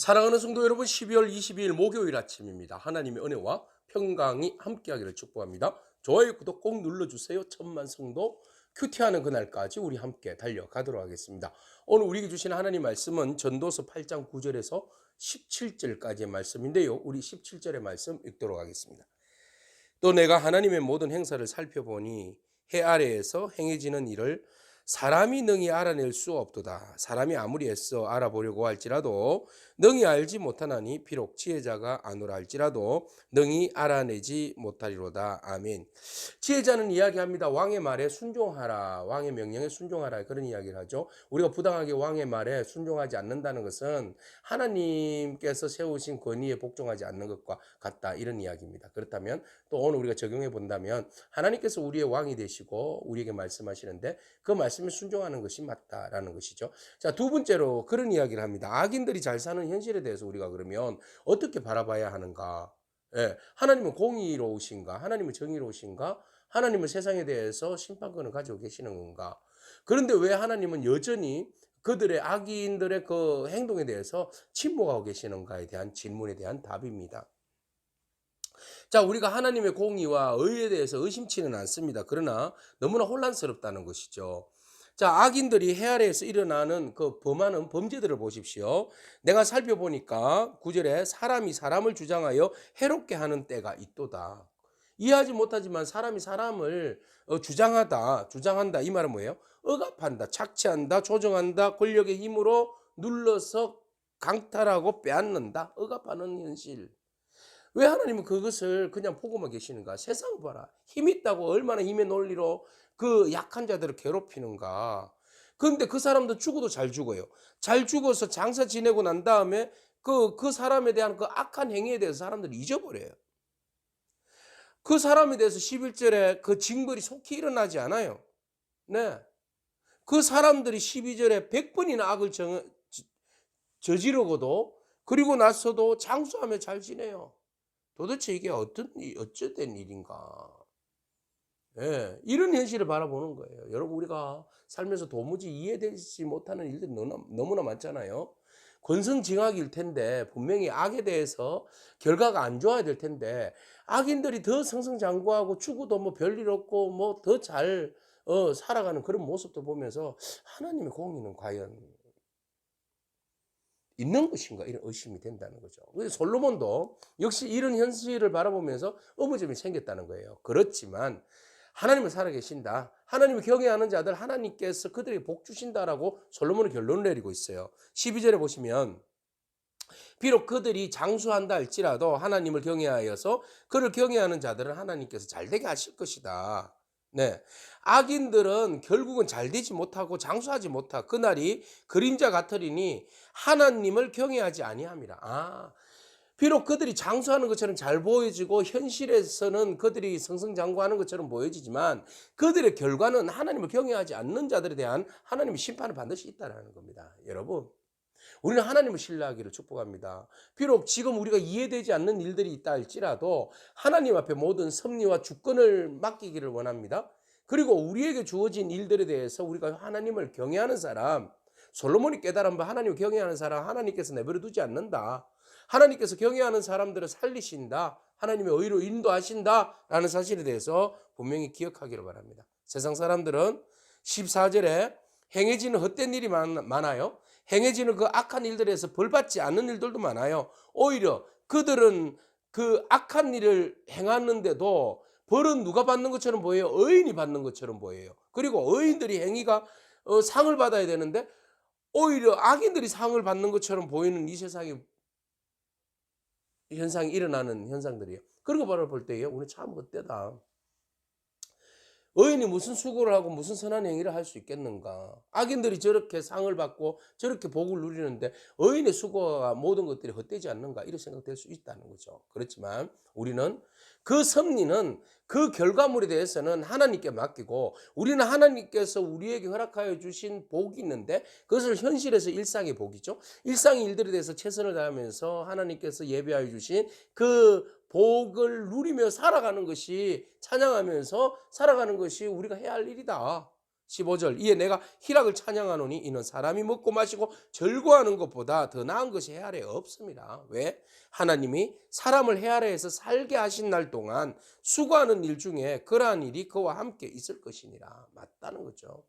사랑하는 성도 여러분, 12월 22일 목요일 아침입니다. 하나님의 은혜와 평강이 함께하기를 축복합니다. 좋아요, 구독 꼭 눌러주세요. 천만 성도 큐티하는 그날까지 우리 함께 달려가도록 하겠습니다. 오늘 우리에게 주신 하나님 말씀은 전도서 8장 9절에서 17절까지의 말씀인데요. 우리 17절의 말씀 읽도록 하겠습니다. 또 내가 하나님의 모든 행사를 살펴보니 해 아래에서 행해지는 일을 사람이 능히 알아낼 수 없도다. 사람이 아무리 애써 알아보려고 할지라도 능히 알지 못하나니 비록 지혜자가 아노라 할지라도 능히 알아내지 못하리로다. 아멘. 지혜자는 이야기합니다. 왕의 말에 순종하라. 왕의 명령에 순종하라. 그런 이야기를 하죠. 우리가 부당하게 왕의 말에 순종하지 않는다는 것은 하나님께서 세우신 권위에 복종하지 않는 것과 같다. 이런 이야기입니다. 그렇다면 또 오늘 우리가 적용해 본다면 하나님께서 우리의 왕이 되시고 우리에게 말씀하시는데 그 말씀에 순종하는 것이 맞다라는 것이죠. 자, 두 번째로 그런 이야기를 합니다. 악인들이 잘 사는 현실에 대해서 우리가 그러면 어떻게 바라봐야 하는가? 예, 하나님은 공의로우신가? 하나님은 정의로우신가? 하나님은 세상에 대해서 심판권을 가지고 계시는 건가? 그런데 왜 하나님은 여전히 그들의 악인들의 그 행동에 대해서 침묵하고 계시는가에 대한 질문에 대한 답입니다. 자, 우리가 하나님의 공의와 의에 대해서 의심치는 않습니다. 그러나 너무나 혼란스럽다는 것이죠. 자, 악인들이 해 아래에서 일어나는 그 범하는 범죄들을 보십시오. 내가 살펴보니까 9절에 사람이 사람을 주장하여 해롭게 하는 때가 있도다. 이해하지 못하지만 사람이 사람을 주장한다. 이 말은 뭐예요? 억압한다, 착취한다, 조정한다, 권력의 힘으로 눌러서 강탈하고 빼앗는다, 억압하는 현실. 왜 하나님은 그것을 그냥 보고만 계시는가? 세상 봐라. 힘 있다고 얼마나 힘의 논리로 그 약한 자들을 괴롭히는가? 그런데 그 사람도 죽어도 잘 죽어요. 잘 죽어서 장사 지내고 난 다음에 그 사람에 대한 그 악한 행위에 대해서 사람들이 잊어버려요. 그 사람에 대해서 11절에 그 징벌이 속히 일어나지 않아요. 네. 그 사람들이 12절에 100번이나 악을 저지르고도 그리고 나서도 장수하며 잘 지내요. 도대체 이게 어쩌된 일인가? 예, 이런 현실을 바라보는 거예요. 여러분, 우리가 살면서 도무지 이해되지 못하는 일들이 너무나 많잖아요. 권선징악일 텐데, 분명히 악에 대해서 결과가 안 좋아야 될 텐데, 악인들이 더 승승장구하고 죽어도 뭐 별일 없고, 뭐 더 잘 살아가는 그런 모습도 보면서, 하나님의 공의는 과연 있는 것인가, 이런 의심이 된다는 거죠. 그래서 솔로몬도 역시 이런 현실을 바라보면서 의무점이 생겼다는 거예요. 그렇지만 하나님은 살아계신다, 하나님을 경외하는 자들 하나님께서 그들에게 복 주신다라고 솔로몬은 결론을 내리고 있어요. 12절에 보시면 비록 그들이 장수한다 할지라도 하나님을 경외하여서 그를 경외하는 자들은 하나님께서 잘되게 하실 것이다. 네. 악인들은 결국은 잘되지 못하고 장수하지 못하 그날이 그림자 같으리니 하나님을 경외하지 아니함이라. 비록 그들이 장수하는 것처럼 잘 보여지고 현실에서는 그들이 승승장구하는 것처럼 보여지지만 그들의 결과는 하나님을 경외하지 않는 자들에 대한 하나님의 심판은 반드시 있다는 겁니다. 여러분, 우리는 하나님을 신뢰하기를 축복합니다. 비록 지금 우리가 이해되지 않는 일들이 있다 할지라도 하나님 앞에 모든 섭리와 주권을 맡기기를 원합니다. 그리고 우리에게 주어진 일들에 대해서 우리가 하나님을 경외하는 사람, 솔로몬이 깨달은 바 하나님을 경외하는 사람 하나님께서 내버려 두지 않는다. 하나님께서 경외하는 사람들을 살리신다. 하나님의 의로 인도하신다라는 사실에 대해서 분명히 기억하기를 바랍니다. 세상 사람들은 14절에 행해지는 헛된 일이 많아요. 행해지는 그 악한 일들에서 벌받지 않는 일들도 많아요. 오히려 그들은 그 악한 일을 행하는데도 벌은 누가 받는 것처럼 보여요? 의인이 받는 것처럼 보여요. 그리고 의인들이 행위가 상을 받아야 되는데 오히려 악인들이 상을 받는 것처럼 보이는 이 세상의 현상이 일어나는 현상들이에요. 그런 거 바라볼 때요, 우리 참 헛되다. 의인이 무슨 수고를 하고 무슨 선한 행위를 할 수 있겠는가? 악인들이 저렇게 상을 받고 저렇게 복을 누리는데 의인의 수고와 모든 것들이 헛되지 않는가? 이렇게 생각될 수 있다는 거죠. 그렇지만 우리는 그 섭리는 그 결과물에 대해서는 하나님께 맡기고 우리는 하나님께서 우리에게 허락하여 주신 복이 있는데 그것을 현실에서 일상의 복이죠. 일상의 일들에 대해서 최선을 다하면서 하나님께서 예비하여 주신 그 복을 누리며 살아가는 것이, 찬양하면서 살아가는 것이 우리가 해야 할 일이다. 15절 이에 내가 희락을 찬양하노니 이는 사람이 먹고 마시고 즐거워하는 것보다 더 나은 것이 해 아래에 없습니다. 왜? 하나님이 사람을 해 아래에서 살게 하신 날 동안 수고하는 일 중에 그러한 일이 그와 함께 있을 것이니라. 맞다는 거죠.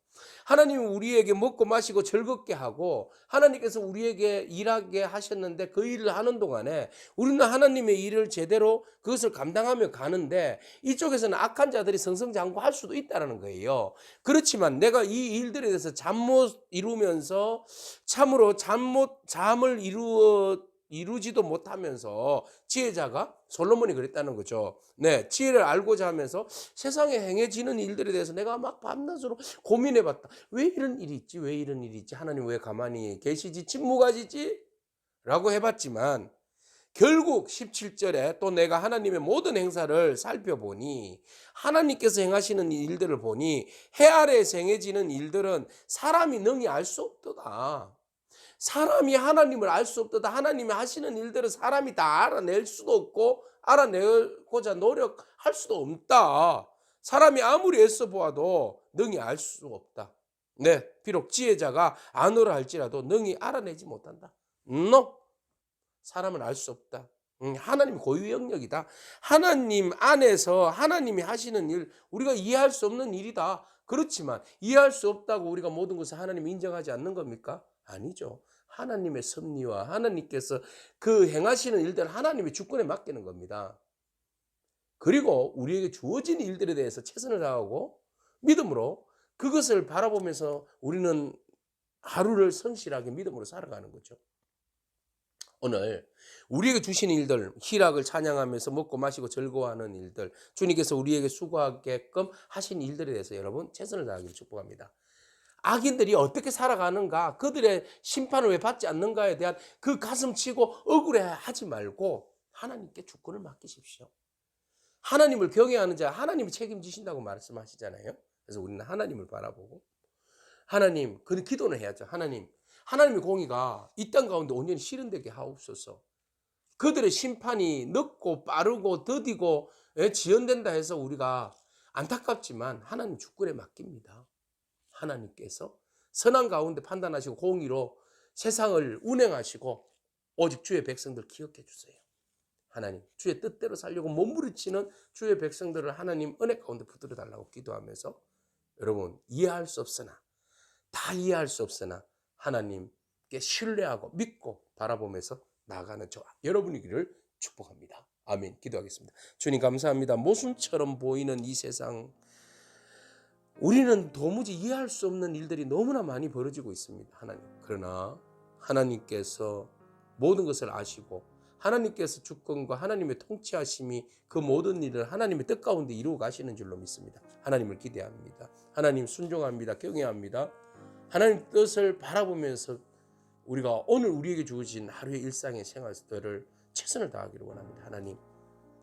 하나님이 우리에게 먹고 마시고 즐겁게 하고 하나님께서 우리에게 일하게 하셨는데 그 일을 하는 동안에 우리는 하나님의 일을 제대로 그것을 감당하며 가는데 이쪽에서는 악한 자들이 승승장구할 수도 있다는 거예요. 그렇지만 내가 이 일들에 대해서 잠 못 이루면서 참으로 잠을 이루지도 못하면서 지혜자가 솔로몬이 그랬다는 거죠. 네, 지혜를 알고자 하면서 세상에 행해지는 일들에 대해서 내가 막 밤낮으로 고민해봤다. 왜 이런 일이 있지? 왜 이런 일이 있지? 하나님 왜 가만히 계시지? 침묵하시지? 라고 해봤지만 결국 17절에 또 내가 하나님의 모든 행사를 살펴보니 하나님께서 행하시는 일들을 보니 해 아래에서 행해지는 일들은 사람이 능히 알 수 없도다. 사람이 하나님을 알 수 없도다. 하나님이 하시는 일들은 사람이 다 알아낼 수도 없고 알아내고자 노력할 수도 없다. 사람이 아무리 애써 보아도 능히 알 수 없다. 네, 비록 지혜자가 안으로 할지라도 능히 알아내지 못한다. No. 사람은 알 수 없다. 하나님 고유의 영역이다. 하나님 안에서 하나님이 하시는 일, 우리가 이해할 수 없는 일이다. 그렇지만 이해할 수 없다고 우리가 모든 것을 하나님이 인정하지 않는 겁니까? 아니죠. 하나님의 섭리와 하나님께서 그 행하시는 일들을 하나님의 주권에 맡기는 겁니다. 그리고 우리에게 주어진 일들에 대해서 최선을 다하고 믿음으로 그것을 바라보면서 우리는 하루를 성실하게 믿음으로 살아가는 거죠. 오늘 우리에게 주신 일들, 희락을 찬양하면서 먹고 마시고 즐거워하는 일들, 주님께서 우리에게 수고하게끔 하신 일들에 대해서 여러분 최선을 다하기를 축복합니다. 악인들이 어떻게 살아가는가, 그들의 심판을 왜 받지 않는가에 대한 그 가슴 치고 억울해하지 말고 하나님께 주권을 맡기십시오. 하나님을 경외하는 자 하나님이 책임지신다고 말씀하시잖아요. 그래서 우리는 하나님을 바라보고 하나님, 그 기도는 해야죠. 하나님의 공의가 이 땅 가운데 온전히 실현되게 하옵소서. 그들의 심판이 늦고 빠르고 더디고 지연된다 해서 우리가 안타깝지만 하나님 주권에 맡깁니다. 하나님께서 선한 가운데 판단하시고 공의로 세상을 운행하시고 오직 주의 백성들 기억해 주세요. 하나님, 주의 뜻대로 살려고 몸부림치는 주의 백성들을 하나님 은혜 가운데 붙들어 달라고 기도하면서 여러분 이해할 수 없으나 다 이해할 수 없으나 하나님께 신뢰하고 믿고 바라보면서 나아가는 저와 여러분이기를 축복합니다. 아멘. 기도하겠습니다. 주님 감사합니다. 모순처럼 보이는 이 세상, 우리는 도무지 이해할 수 없는 일들이 너무나 많이 벌어지고 있습니다. 하나님. 그러나 하나님께서 모든 것을 아시고 하나님께서 주권과 하나님의 통치하심이 그 모든 일을 하나님의 뜻 가운데 이루어 가시는 줄로 믿습니다. 하나님을 기대합니다. 하나님 순종합니다. 경외합니다. 하나님 뜻을 바라보면서 우리가 오늘 우리에게 주어진 하루의 일상의 생활들을 최선을 다하기를 원합니다. 하나님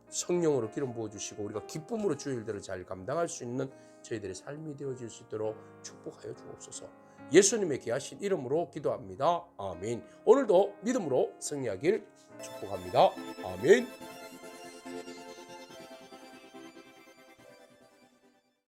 성령으로 기름 부어주시고 우리가 기쁨으로 주의 일들을 잘 감당할 수 있는 저희들의 삶이 되어질 수 있도록 축복하여 주옵소서. 예수님의 귀하신 이름으로 기도합니다. 아멘. 오늘도 믿음으로 승리하길 축복합니다. 아멘.